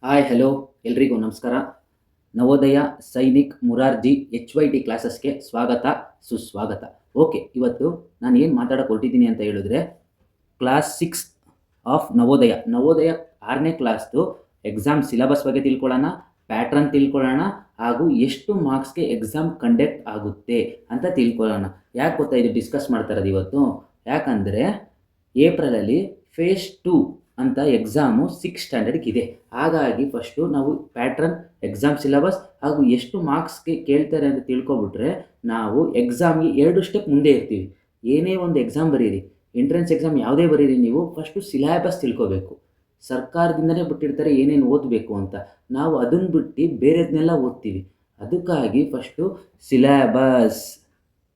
Hi hello ಎಲ್ರಿಗೂ ನಮಸ್ಕಾರ. Navodaya Sainik Morarji HYT ಕ್ಲಾಸಸ್ಗೆ ಸ್ವಾಗತ ಸುಸ್ವಾಗತ. ಓಕೆ, ಇವತ್ತು ನಾನು ಏನು ಮಾತಾಡೋಕೆ ಹೊರಟಿದ್ದೀನಿ ಅಂತ ಹೇಳಿದ್ರೆ ಕ್ಲಾಸ್ 6 ಆಫ್ ನವೋದಯ 6ನೇ ಕ್ಲಾಸ್ದು ಎಕ್ಸಾಮ್ ಸಿಲೆಬಸ್ ಬಗ್ಗೆ ತಿಳ್ಕೊಳ್ಳೋಣ, ಪ್ಯಾಟ್ರನ್ ತಿಳ್ಕೊಳ್ಳೋಣ, ಹಾಗೂ ಎಷ್ಟು ಮಾರ್ಕ್ಸ್ಗೆ ಎಕ್ಸಾಮ್ ಕಂಡಕ್ಟ್ ಆಗುತ್ತೆ ಅಂತ ತಿಳ್ಕೊಳ್ಳೋಣ. ಯಾಕೆ ಗೊತ್ತಾ ಇದು ಡಿಸ್ಕಸ್ ಮಾಡ್ತಾ ಇರೋದು ಇವತ್ತು? ಯಾಕಂದರೆ ಏಪ್ರಿಲಲ್ಲಿ ಫೇಸ್ 2 ಅಂತ ಎಕ್ಸಾಮು 6th ಸ್ಟ್ಯಾಂಡರ್ಡ್ಗೆ ಇದೆ. ಹಾಗಾಗಿ ಫಸ್ಟು ನಾವು ಪ್ಯಾಟ್ರನ್, ಎಕ್ಸಾಮ್ ಸಿಲೆಬಸ್ ಹಾಗೂ ಎಷ್ಟು ಮಾರ್ಕ್ಸ್ಗೆ ಕೇಳ್ತಾರೆ ಅಂತ ತಿಳ್ಕೊಬಿಟ್ರೆ ನಾವು ಎಕ್ಸಾಮ್ಗೆ 2 ಸ್ಟೆಪ್ ಮುಂದೆ ಇರ್ತೀವಿ. ಏನೇ ಒಂದು ಎಕ್ಸಾಮ್ ಬರೀರಿ, ಎಂಟ್ರೆನ್ಸ್ ಎಕ್ಸಾಮ್ ಯಾವುದೇ ಬರೀರಿ, ನೀವು ಫಸ್ಟು ಸಿಲೆಬಸ್ ತಿಳ್ಕೊಬೇಕು. ಸರ್ಕಾರದಿಂದಲೇ ಬಿಟ್ಟಿರ್ತಾರೆ ಏನೇನು ಓದಬೇಕು ಅಂತ, ನಾವು ಅದನ್ನು ಬಿಟ್ಟು ಬೇರೆದನ್ನೆಲ್ಲ ಓದ್ತೀವಿ. ಅದಕ್ಕಾಗಿ ಫಸ್ಟು ಸಿಲೆಬಸ್,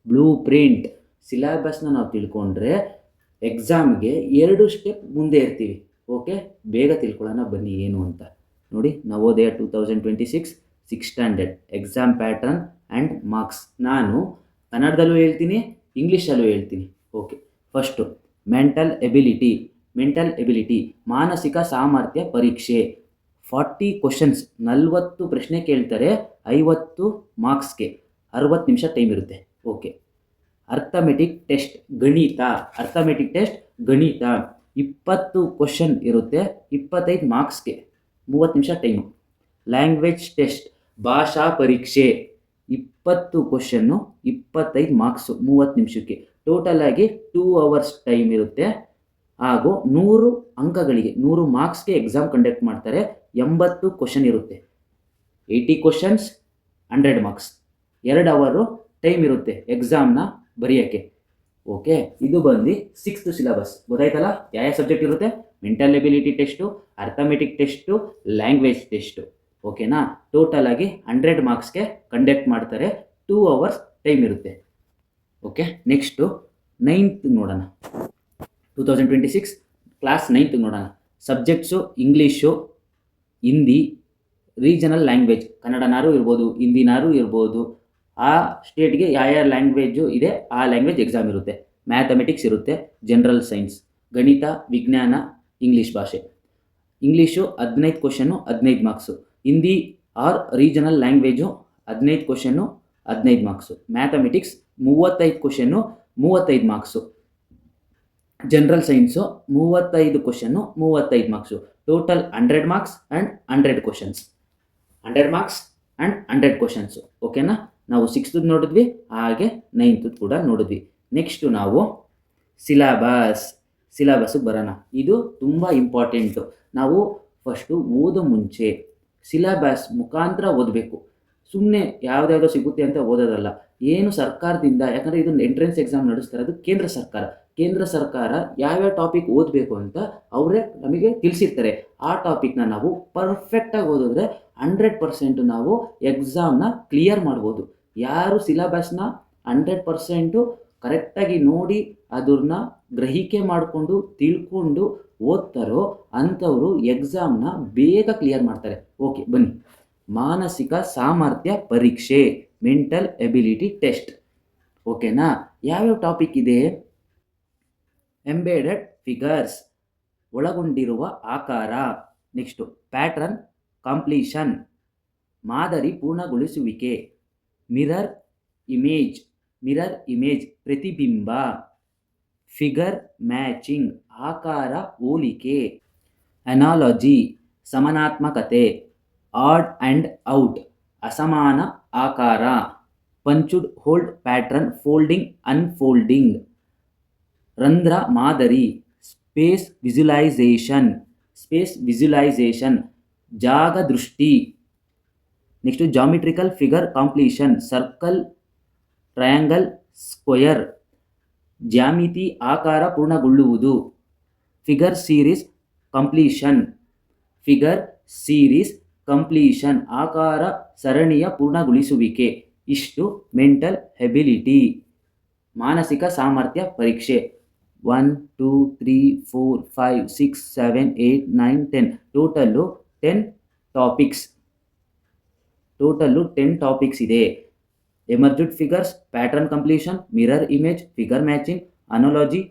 ಬ್ಲೂ ಪ್ರಿಂಟ್, ಸಿಲೆಬಸ್ನ ನಾವು ತಿಳ್ಕೊಂಡ್ರೆ ಎಕ್ಸಾಮ್ಗೆ 2 ಸ್ಟೆಪ್ ಮುಂದೆ ಇರ್ತೀವಿ. ಓಕೆ, ಬೇಗ ತಿಳ್ಕೊಳ್ಳೋಣ ಬನ್ನಿ ಏನು ಅಂತ. ನೋಡಿ, Navodaya 2026 6th standard exam pattern and marks. ನಾನು ಕನ್ನಡದಲ್ಲೂ ಹೇಳ್ತೀನಿ, ಇಂಗ್ಲೀಷಲ್ಲೂ ಹೇಳ್ತೀನಿ. ಓಕೆ, ಫಸ್ಟು ಮೆಂಟಲ್ ಎಬಿಲಿಟಿ ಮಾನಸಿಕ ಸಾಮರ್ಥ್ಯ ಪರೀಕ್ಷೆ. 40 ಕ್ವಶನ್ಸ್, 40 ಪ್ರಶ್ನೆ ಕೇಳ್ತಾರೆ, 50 ಮಾರ್ಕ್ಸ್ಗೆ, 60 ನಿಮಿಷ ಟೈಮ್ ಇರುತ್ತೆ. ಓಕೆ, ಅರ್ಥಮೆಟಿಕ್ ಟೆಸ್ಟ್ ಗಣಿತ 20 ಕ್ವಶನ್ ಇರುತ್ತೆ, 25 ಮಾರ್ಕ್ಸ್ಗೆ, 30 ನಿಮಿಷ ಟೈಮು. ಲ್ಯಾಂಗ್ವೇಜ್ ಟೆಸ್ಟ್ ಭಾಷಾ ಪರೀಕ್ಷೆ, 20 ಕ್ವಶನ್ನು, 25 ಮಾರ್ಕ್ಸು, 30 ನಿಮಿಷಕ್ಕೆ. ಟೋಟಲ್ ಆಗಿ 2 ಅವರ್ಸ್ ಟೈಮ್ ಇರುತ್ತೆ. ಹಾಗೂ 100 ಅಂಕಗಳಿಗೆ, 100 ಮಾರ್ಕ್ಸ್ಗೆ ಎಕ್ಸಾಮ್ ಕಂಡಕ್ಟ್ ಮಾಡ್ತಾರೆ. 80 ಕ್ವಶನ್ ಇರುತ್ತೆ, 80 ಕ್ವಶನ್ಸ್, 100 ಮಾರ್ಕ್ಸ್. 2 ಅವರು ಟೈಮ್ ಇರುತ್ತೆ ಎಕ್ಸಾಮ್ನ ಬರೆಯೋಕ್ಕೆ. ಓಕೆ, ಇದು ಬಂದು 6th ಸಿಲೆಬಸ್. ಗೊತ್ತಾಯ್ತಲ್ಲ ಯಾವ ಸಬ್ಜೆಕ್ಟ್ ಇರುತ್ತೆ? Mental ability test, arithmetic test, language test. ಓಕೆನಾ? ಟೋಟಲ್ ಆಗಿ 100 ಮಾರ್ಕ್ಸ್ಗೆ ಕಂಡಕ್ಟ್ ಮಾಡ್ತಾರೆ. 2 ಅವರ್ಸ್ ಟೈಮ್ ಇರುತ್ತೆ. ಓಕೆ, ನೆಕ್ಸ್ಟು 9th ನೋಡೋಣ. 2026 ಕ್ಲಾಸ್ 9th ನೋಡೋಣ. Subjects English, Hindi, regional language, ಕನ್ನಡನಾರು ಇರ್ಬೋದು, ಹಿಂದಿನಾರು ಇರ್ಬೋದು. ಆ ಸ್ಟೇಟ್ಗೆ ಯಾವ ಲ್ಯಾಂಗ್ವೇಜು ಇದೆ ಆ ಲ್ಯಾಂಗ್ವೇಜ್ ಎಕ್ಸಾಮ್ ಇರುತ್ತೆ. ಮ್ಯಾಥಮೆಟಿಕ್ಸ್ ಇರುತ್ತೆ, ಜನರಲ್ ಸೈನ್ಸ್, ಗಣಿತ, ವಿಜ್ಞಾನ, ಇಂಗ್ಲೀಷ್ ಭಾಷೆ. English 15 question, 15 marks. Hindi or regional language 15 question, 15 marks. Mathematics 35 question, 35 marks. General science 35 question, 35 marks. Total 100 marks and 100 questions. 100 marks and 100 questions. ಓಕೆನಾ? ನಾವು 6th ನೋಡಿದ್ವಿ, ಹಾಗೆ 9th ಕೂಡ ನೋಡಿದ್ವಿ. ನೆಕ್ಸ್ಟು ನಾವು ಸಿಲೆಬಸ್ಸಿಗೆ ಬರೋಣ. ಇದು ತುಂಬ ಇಂಪಾರ್ಟೆಂಟು. ನಾವು ಫಸ್ಟು ಓದೋ ಮುಂಚೆ ಸಿಲೆಬಸ್ ಮುಖಾಂತರ ಓದಬೇಕು. ಸುಮ್ಮನೆ ಯಾವುದ್ಯಾವುದೋ ಸಿಗುತ್ತೆ ಅಂತ ಓದೋದಲ್ಲ. ಏನು ಸರ್ಕಾರದಿಂದ, ಯಾಕಂದರೆ ಇದು ಎಂಟ್ರೆನ್ಸ್ ಎಕ್ಸಾಮ್ ನಡೆಸ್ತಾರೆ, ಅದು ಕೇಂದ್ರ ಸರ್ಕಾರ ಯಾವ್ಯಾವ ಟಾಪಿಕ್ ಓದಬೇಕು ಅಂತ ಅವರೇ ನಮಗೆ ತಿಳಿಸಿರ್ತಾರೆ. ಆ ಟಾಪಿಕ್ನ ನಾವು ಪರ್ಫೆಕ್ಟಾಗಿ ಓದಿದ್ರೆ 100% ನಾವು ಎಕ್ಸಾಮ್ನ ಕ್ಲಿಯರ್ ಮಾಡ್ಬೋದು. ಯಾರು ಸಿಲೆಬಸ್ನ 100% ಕರೆಕ್ಟಾಗಿ ನೋಡಿ ಅದನ್ನ ಗ್ರಹಿಕೆ ಮಾಡಿಕೊಂಡು ತಿಳ್ಕೊಂಡು ಓದ್ತಾರೋ ಅಂಥವರು ಎಕ್ಸಾಮ್ನ ಬೇಗ ಕ್ಲಿಯರ್ ಮಾಡ್ತಾರೆ. ಓಕೆ, ಬನ್ನಿ. ಮಾನಸಿಕ ಸಾಮರ್ಥ್ಯ ಪರೀಕ್ಷೆ, ಮೆಂಟಲ್ ಎಬಿಲಿಟಿ ಟೆಸ್ಟ್. ಓಕೆನಾ? ಯಾವ್ಯಾವ ಟಾಪಿಕ್ ಇದೆ? ಎಂಬೆಡೆಡ್ ಫಿಗರ್ಸ್, ಒಳಗೊಂಡಿರುವ ಆಕಾರ. ನೆಕ್ಸ್ಟು ಪ್ಯಾಟ್ರನ್ ಕಂಪ್ಲೀಷನ್, ಮಾದರಿ ಪೂರ್ಣಗೊಳಿಸುವಿಕೆ. ಮಿರರ್ ಇಮೇಜ್ ಪ್ರತಿಬಿಂಬ. ಫಿಗರ್ ಮ್ಯಾಚಿಂಗ್, ಆಕಾರ ಹೋಲಿಕೆ. ಅನಾಲಜಿ ಸಮಾನಾತ್ಮಕತೆ. ಆಡ್ ಆ್ಯಂಡ್ ಔಟ್, ಅಸಮಾನ ಆಕಾರ. Punched hold pattern, folding unfolding. ರಂಧ್ರ ಮಾದರಿ, ಸ್ಪೇಸ್ ವಿಜುವಲೈಸೇಷನ್, ಜಾಗ ದೃಷ್ಟಿ. Next geometrical figure completion, circle, triangle, square. ಜ್ಯಾಮಿತಿ ಆಕಾರ ಪೂರ್ಣಗೊಳ್ಳುವುದು. ಫಿಗರ್ ಸೀರೀಸ್ ಕಂಪ್ಲೀಷನ್, ಆಕಾರ ಸರಣಿಯ ಪೂರ್ಣಗೊಳಿಸುವಿಕೆ. ಇಷ್ಟು ಮೆಂಟಲ್ ಎಬಿಲಿಟಿ, ಮಾನಸಿಕ ಸಾಮರ್ಥ್ಯ ಪರೀಕ್ಷೆ. 1 2 3 4 5 6 7 8 9 10 ಟೋಟಲ್ಲು 10 ಟಾಪಿಕ್ಸ್ ಇದೆ. Emerged figures, pattern completion, mirror image, figure matching, analogy,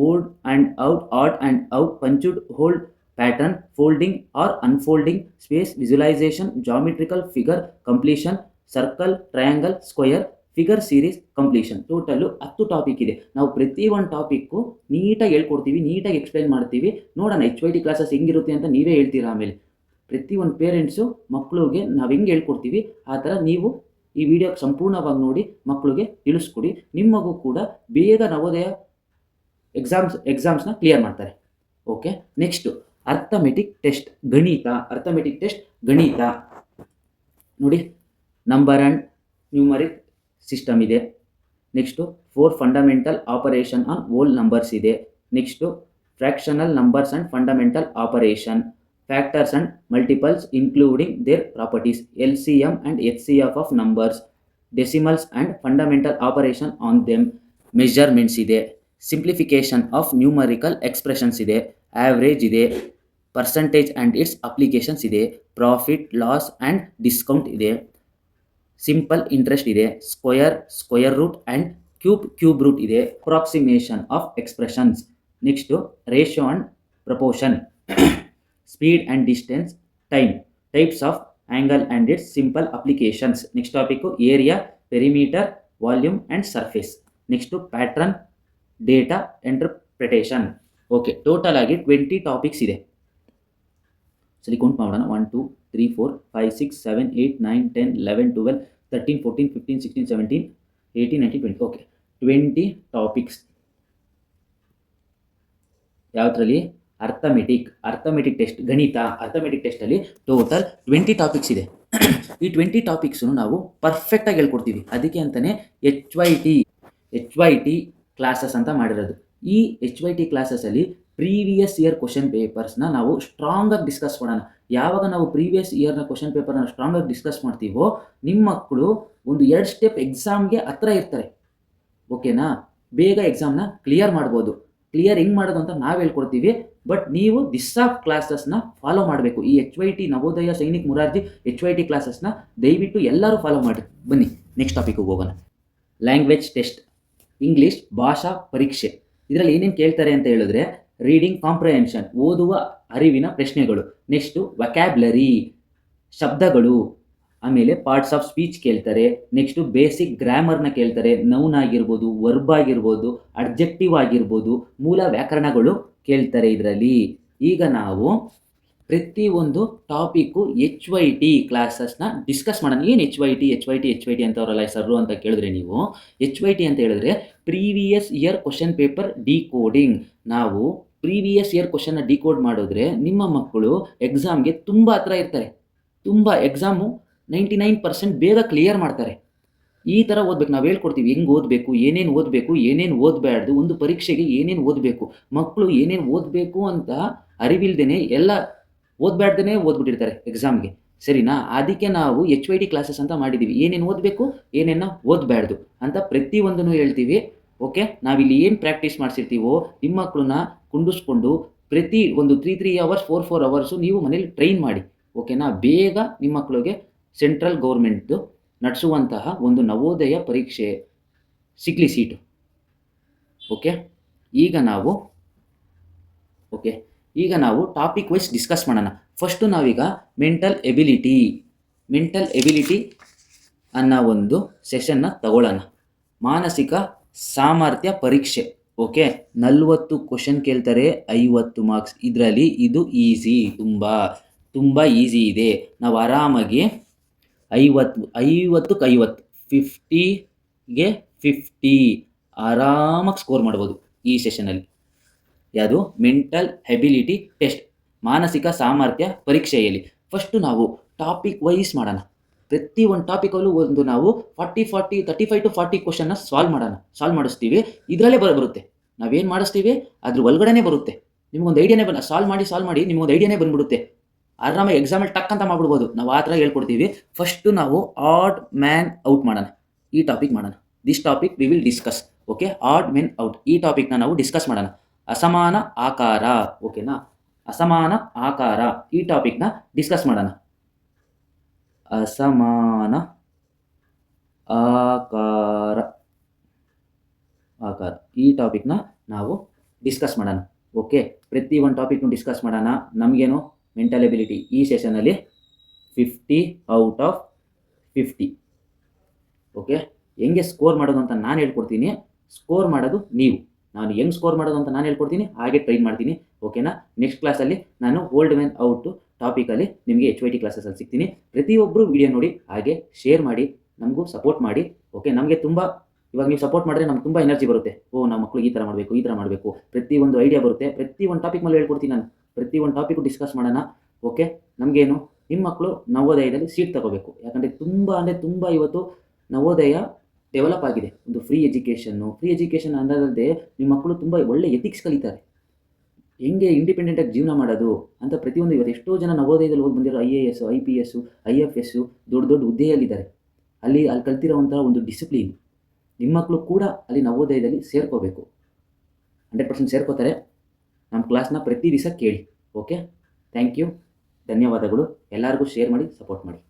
odd and out, odd and out, punched hold pattern, folding or unfolding, space, visualisation, geometrical figure completion, circle, triangle, square, figure series completion. Total 10 topic ಇದೆ. ನಾವು ಪ್ರತಿ ಒಂದು topic ನೀಟಾಗಿ ಹೇಳ್ಕೊಡ್ತೀವಿ, ನೀಟಾಗಿ explain ಮಾಡ್ತೀವಿ. ನೋಡೋಣ HYT classes ಹೆಂಗಿರುತ್ತೆ ಅಂತ ನೀವೇ ಹೇಳ್ತೀರಾ. ಆಮೇಲೆ ಪ್ರತಿ ಒಂದು ಪೇರೆಂಟ್ಸು ಮಕ್ಕಳಿಗೆ ನಾವು ಹೆಂಗೆ ಹೇಳ್ಕೊಡ್ತೀವಿ ಆ ಥರ ನೀವು ಈ ವಿಡಿಯೋ ಸಂಪೂರ್ಣವಾಗಿ ನೋಡಿ ಮಕ್ಕಳಿಗೆ ತಿಳಿಸ್ಕೊಡಿ. ನಿಮ್ಮ ಮಗು ಕೂಡ ಬೇಗ ನವೋದಯ ಎಕ್ಸಾಮ್ಸ್ನ ಕ್ಲಿಯರ್ ಮಾಡ್ತಾರೆ. ಓಕೆ, ನೆಕ್ಸ್ಟು ಅರ್ಥಮೆಟಿಕ್ ಟೆಸ್ಟ್, ಗಣಿತ. ಅರ್ಥಮೆಟಿಕ್ ಟೆಸ್ಟ್ ಗಣಿತ ನೋಡಿ, ನಂಬರ್ ಆ್ಯಂಡ್ ನ್ಯೂಮರಿಕ್ ಸಿಸ್ಟಮ್ ಇದೆ. Next 4 fundamental operation on whole numbers ಇದೆ. Next fractional numbers and fundamental operation, factors and multiples including their properties, LCM and HCF of numbers, decimals and fundamental operation on them, measurements ಇದೆ, simplification of numerical expressions ಇದೆ, average ಇದೆ, percentage and its applications ಇದೆ, profit, loss and discount ಇದೆ, simple interest ಇದೆ, square root and cube root ಇದೆ, approximation of expressions. Next ratio and proportion, speed and distance, time, types of angle and its simple applications. Next topic area, perimeter, volume and surface. Next pattern, data interpretation. Okay, total ಆಗಿ 20 topics ಇದೆ. ಸರಿ, count ಮಾಡೋಣ. 1 2 3 4 5 6 7 8 9 10 11 12 13 14 15 16 17 18 19 20. Okay, 20 topics. ಯಾವುದರಲ್ಲಿ? Arithmetic test, ಗಣಿತ. Arithmetic ಟೆಸ್ಟಲ್ಲಿ total 20 topics ಇದೆ. ಈ 20 ಟಾಪಿಕ್ಸನ್ನು ನಾವು ಪರ್ಫೆಕ್ಟಾಗಿ ಹೇಳ್ಕೊಡ್ತೀವಿ. ಅದಕ್ಕೆ ಅಂತಲೇ HYT ಕ್ಲಾಸಸ್ ಅಂತ ಮಾಡಿರೋದು. ಈ HYT ಕ್ಲಾಸಸಲ್ಲಿ ಪ್ರೀವಿಯಸ್ ಇಯರ್ ಕ್ವಶನ್ ಪೇಪರ್ಸ್ನ ನಾವು ಸ್ಟ್ರಾಂಗಾಗಿ ಡಿಸ್ಕಸ್ ಮಾಡೋಣ. ಯಾವಾಗ ನಾವು ಪ್ರೀವಿಯಸ್ ಇಯರ್ನ ಕ್ವಶನ್ ಪೇಪರ್ನ ಸ್ಟ್ರಾಂಗಾಗಿ ಡಿಸ್ಕಸ್ ಮಾಡ್ತೀವೋ ನಿಮ್ಮ ಮಕ್ಕಳು ಒಂದು 2 ಸ್ಟೆಪ್ ಎಕ್ಸಾಮ್ಗೆ ಹತ್ರ ಇರ್ತಾರೆ. ಓಕೆನಾ? ಬೇಗ ಎಕ್ಸಾಮ್ನ ಕ್ಲಿಯರ್ ಮಾಡ್ಬೋದು. ಕ್ಲಿಯರ್ ಹೆಂಗೆ ಮಾಡೋದು ಅಂತ ನಾವು ಹೇಳ್ಕೊಡ್ತೀವಿ. ಬಟ್ ನೀವು ಕ್ಲಾಸಸ್ನ ಫಾಲೋ ಮಾಡಬೇಕು. ಈ HYT ನವೋದಯ ಸೈನಿಕ್ ಮುರಾರ್ಜಿ HYT ಕ್ಲಾಸಸ್ನ ದಯವಿಟ್ಟು ಎಲ್ಲರೂ ಫಾಲೋ ಮಾಡಿ. ಬನ್ನಿ ನೆಕ್ಸ್ಟ್ ಟಾಪಿಕ್ಗೆ ಹೋಗೋಣ. ಲ್ಯಾಂಗ್ವೇಜ್ ಟೆಸ್ಟ್, ಇಂಗ್ಲೀಷ್ ಭಾಷಾ ಪರೀಕ್ಷೆ. ಇದರಲ್ಲಿ ಏನೇನು ಕೇಳ್ತಾರೆ ಅಂತ ಹೇಳಿದ್ರೆ, ರೀಡಿಂಗ್ ಕಾಂಪ್ರಹೆನ್ಷನ್, ಓದುವ ಅರಿವಿನ ಪ್ರಶ್ನೆಗಳು. ನೆಕ್ಸ್ಟು ವಕ್ಯಾಬ್ಲರಿ, ಶಬ್ದಗಳು. ಆಮೇಲೆ ಪಾರ್ಟ್ಸ್ ಆಫ್ ಸ್ಪೀಚ್ ಕೇಳ್ತಾರೆ. ನೆಕ್ಸ್ಟು ಬೇಸಿಕ್ ಗ್ರಾಮರ್ನ ಕೇಳ್ತಾರೆ. ನೌನ್ ಆಗಿರ್ಬೋದು, ವರ್ಬ್ ಆಗಿರ್ಬೋದು, ಅಡ್ಜೆಕ್ಟಿವ್ ಆಗಿರ್ಬೋದು, ಮೂಲ ವ್ಯಾಕರಣಗಳು ಕೇಳ್ತಾರೆ ಇದರಲ್ಲಿ. ಈಗ ನಾವು ಪ್ರತಿಯೊಂದು ಟಾಪಿಕ್ಕು HYT ಕ್ಲಾಸಸ್ನ ಡಿಸ್ಕಸ್ ಮಾಡೋಣ. ಏನು HYT ಅಂತವರಲ್ಲ ಸರ್ರು ಅಂತ ಕೇಳಿದ್ರೆ, ನೀವು HYT ಅಂತ ಹೇಳಿದ್ರೆ previous year question paper decoding. ನಾವು ಪ್ರೀವಿಯಸ್ ಇಯರ್ ಕ್ವಶನ್ನ ಡಿಕೋಡ್ ಮಾಡಿದ್ರೆ ನಿಮ್ಮ ಮಕ್ಕಳು ಎಕ್ಸಾಮ್ಗೆ ತುಂಬ ಹತ್ರ ಇರ್ತಾರೆ. ತುಂಬ ಎಕ್ಸಾಮು 99% ಬೇಗ ಕ್ಲಿಯರ್ ಮಾಡ್ತಾರೆ. ಈ ಥರ ಓದಬೇಕು. ನಾವು ಹೇಳ್ಕೊಡ್ತೀವಿ ಹೆಂಗೆ ಓದಬೇಕು, ಏನೇನು ಓದಬೇಕು, ಏನೇನು ಓದಬಾರ್ದು, ಒಂದು ಪರೀಕ್ಷೆಗೆ ಏನೇನು ಓದಬೇಕು. ಮಕ್ಕಳು ಏನೇನು ಓದಬೇಕು ಅಂತ ಅರಿವಿಲ್ದೇ ಎಲ್ಲ ಓದಬಾರ್ದೇ ಓದ್ಬಿಟ್ಟಿರ್ತಾರೆ ಎಕ್ಸಾಮ್ಗೆ. ಸರಿನಾ? ಅದಕ್ಕೆ ನಾವು HYT ಕ್ಲಾಸಸ್ ಅಂತ ಮಾಡಿದ್ದೀವಿ. ಏನೇನು ಓದಬೇಕು, ಏನೇನು ಓದಬಾರ್ದು ಅಂತ ಪ್ರತಿಯೊಂದನ್ನು ಹೇಳ್ತೀವಿ. ಓಕೆ, ನಾವಿಲ್ಲಿ ಏನು ಪ್ರಾಕ್ಟೀಸ್ ಮಾಡಿಸಿರ್ತೀವೋ ನಿಮ್ಮ ಮಕ್ಕಳನ್ನ ಕುಂಡಿಸ್ಕೊಂಡು ಪ್ರತಿ ಒಂದು 3 ಅವರ್ಸ್ 4 ಅವರ್ಸು ನೀವು ಮನೇಲಿ ಟ್ರೈನ್ ಮಾಡಿ. ಓಕೆನಾ? ಬೇಗ ನಿಮ್ಮ ಮಕ್ಕಳಿಗೆ ಸೆಂಟ್ರಲ್ ಗೌರ್ಮೆಂಟ್ದು ನಡೆಸುವಂತಹ ಒಂದು ನವೋದಯ ಪರೀಕ್ಷೆ ಸಿಗಲಿ ಸೀಟು. ಓಕೆ, ಈಗ ನಾವು ಟಾಪಿಕ್ ವೈಸ್ ಡಿಸ್ಕಸ್ ಮಾಡೋಣ. ಫಸ್ಟು ನಾವೀಗ ಮೆಂಟಲ್ ಎಬಿಲಿಟಿ ಅನ್ನೋ ಒಂದು ಸೆಷನ್ನ ತಗೊಳ್ಳೋಣ. ಮಾನಸಿಕ ಸಾಮರ್ಥ್ಯ ಪರೀಕ್ಷೆ. ಓಕೆ, 40 ಕ್ವಶನ್ ಕೇಳ್ತಾರೆ, 50 ಮಾರ್ಕ್ಸ್. ಇದರಲ್ಲಿ ಇದು ಈಸಿ, ತುಂಬ ಈಸಿ ಇದೆ. ನಾವು ಆರಾಮಾಗಿ 50ಕ್ಕೆ 50 50 ಆರಾಮಾಗಿ ಸ್ಕೋರ್ ಮಾಡ್ಬೋದು ಈ ಸೆಷನಲ್ಲಿ. ಯಾವುದು? ಮೆಂಟಲ್ ಎಬಿಲಿಟಿ ಟೆಸ್ಟ್, ಮಾನಸಿಕ ಸಾಮರ್ಥ್ಯ ಪರೀಕ್ಷೆಯಲ್ಲಿ. ಫಸ್ಟು ನಾವು ಟಾಪಿಕ್ ವೈಸ್ ಮಾಡೋಣ. ಪ್ರತಿ ಒಂದು ಟಾಪಿಕಲ್ಲೂ ಒಂದು ನಾವು 35 to 40 ಕ್ವಶನ್ನ ಸಾಲ್ವ್ ಮಾಡಿಸ್ತೀವಿ. ಇದರಲ್ಲೇ ಬರುತ್ತೆ. ನಾವೇನು ಮಾಡಿಸ್ತೀವಿ ಅದ್ರ ಒಳಗಡೆ ಬರುತ್ತೆ. ನಿಮಗೊಂದು ಐಡಿಯಾನೇ ಸಾಲ್ವ್ ಮಾಡಿ ನಿಮಗೊಂದು ಐಡಿಯಾನೇ ಬಂದ್ಬಿಡುತ್ತೆ. ಆರಾಮಾಗಿ ಎಕ್ಸಾಮಲ್ಲಿ ಟಕ್ ಅಂತ ಮಾಡ್ಬಿಡ್ಬೋದು. ನಾವು ಆ ಥರ ಹೇಳ್ಕೊಡ್ತೀವಿ. ಫಸ್ಟು ನಾವು ಆಡ್ ಮ್ಯಾನ್ ಔಟ್ ಮಾಡೋಣ. ಈ ಟಾಪಿಕ್ ಮಾಡೋಣ. This topic we will discuss. Okay, odd man out ಈ ಟಾಪಿಕ್ನ ನಾವು ಡಿಸ್ಕಸ್ ಮಾಡೋಣ. ಅಸಮಾನ ಆಕಾರ. ಓಕೆನಾ? ಅಸಮಾನ ಆಕಾರ ಈ ಟಾಪಿಕ್ನ ಡಿಸ್ಕಸ್ ಮಾಡೋಣ. ಅಸಮಾನ ಆಕಾರ ಈ ಟಾಪಿಕ್ನ ನಾವು ಡಿಸ್ಕಸ್ ಮಾಡೋಣ. ಓಕೆ, ಪ್ರತಿ ಒಂದು ಟಾಪಿಕ್ನು ಡಿಸ್ಕಸ್ ಮಾಡೋಣ. ನಮಗೇನು ಮೆಂಟಲ್ ಎಬಿಲಿಟಿ ಈ ಸೆಷನಲ್ಲಿ 50 ಔಟ್ ಆಫ್ 50. ಓಕೆ, ಹೆಂಗೆ ಸ್ಕೋರ್ ಮಾಡೋದು ಅಂತ ನಾನು ಹೇಳ್ಕೊಡ್ತೀನಿ, ಸ್ಕೋರ್ ಮಾಡೋದು ನೀವು. ನಾನು ಹೆಂಗೆ ಸ್ಕೋರ್ ಮಾಡೋದು ಅಂತ ನಾನು ಹೇಳ್ಕೊಡ್ತೀನಿ, ಹಾಗೆ ಟ್ರೈನ್ ಮಾಡ್ತೀನಿ. ಓಕೆನಾ? ನೆಕ್ಸ್ಟ್ ಕ್ಲಾಸಲ್ಲಿ ನಾನು ಓಲ್ಡ್ ಮ್ಯಾನ್ ಔಟು ಟಾಪಿಕಲ್ಲಿ ನಿಮಗೆ HYT ಕ್ಲಾಸಸಲ್ಲಿ ಸಿಗ್ತೀನಿ. ಪ್ರತಿಯೊಬ್ಬರು ವಿಡಿಯೋ ನೋಡಿ, ಹಾಗೆ ಶೇರ್ ಮಾಡಿ, ನಮಗೂ ಸಪೋರ್ಟ್ ಮಾಡಿ. ಓಕೆ, ನಮಗೆ ತುಂಬ ಇವಾಗ ನೀವು ಸಪೋರ್ಟ್ ಮಾಡಿದ್ರೆ ನಮ್ಗೆ ತುಂಬ ಎನರ್ಜಿ ಬರುತ್ತೆ. ನಮ್ಮ ಮಕ್ಕಳು ಈ ಥರ ಮಾಡಬೇಕು, ಪ್ರತಿಯೊಂದು ಐಡಿಯಾ ಬರುತ್ತೆ. ಪ್ರತಿ ಒಂದು ಟಾಪಿಕ್ ಮೇಲೆ ಹೇಳ್ಕೊಡ್ತೀನಿ ನಾನು. ಪ್ರತಿ ಒಂದು ಟಾಪಿಕ್ಕು ಡಿಸ್ಕಸ್ ಮಾಡೋಣ. ಓಕೆ, ನಮಗೇನು ನಿಮ್ಮ ಮಕ್ಕಳು ನವೋದಯದಲ್ಲಿ ಸೀಟ್ ತಗೋಬೇಕು. ಯಾಕಂದರೆ ತುಂಬ ಇವತ್ತು ನವೋದಯ ಡೆವಲಪ್ ಆಗಿದೆ. ಒಂದು ಫ್ರೀ ಎಜುಕೇಷನ್ ಅನ್ನೋದಲ್ಲದೆ ನಿಮ್ಮ ಮಕ್ಕಳು ತುಂಬ ಒಳ್ಳೆ ಎಥಿಕ್ಸ್ ಕಲಿತಾರೆ. ಹೆಂಗೆ ಇಂಡಿಪೆಂಡೆಂಟಾಗಿ ಜೀವನ ಮಾಡೋದು ಅಂತ ಪ್ರತಿಯೊಂದು ಇವತ್ತು ಎಷ್ಟೋ ಜನ ನವೋದಯದಲ್ಲಿ ಓದಿ ಬಂದಿರೋ IAS, IPS, IFS ದೊಡ್ಡ ಹುದ್ದೆಯಲ್ಲಿದ್ದಾರೆ. ಅಲ್ಲಿ ಕಲ್ತಿರೋವಂಥ ಒಂದು ಡಿಸಿಪ್ಲಿನ್ ನಿಮ್ಮ ಮಕ್ಕಳು ಕೂಡ ಅಲ್ಲಿ ನವೋದಯದಲ್ಲಿ ಸೇರ್ಕೋಬೇಕು. 100% ಸೇರ್ಕೋತಾರೆ. ನಮ್ಮ ಕ್ಲಾಸ್ನ ಪ್ರತಿ ದಿವಸ ಕೇಳಿ. ಓಕೆ, ಥ್ಯಾಂಕ್ ಯು, ಧನ್ಯವಾದಗಳು. ಎಲ್ಲರಿಗೂ ಶೇರ್ ಮಾಡಿ, ಸಪೋರ್ಟ್ ಮಾಡಿ.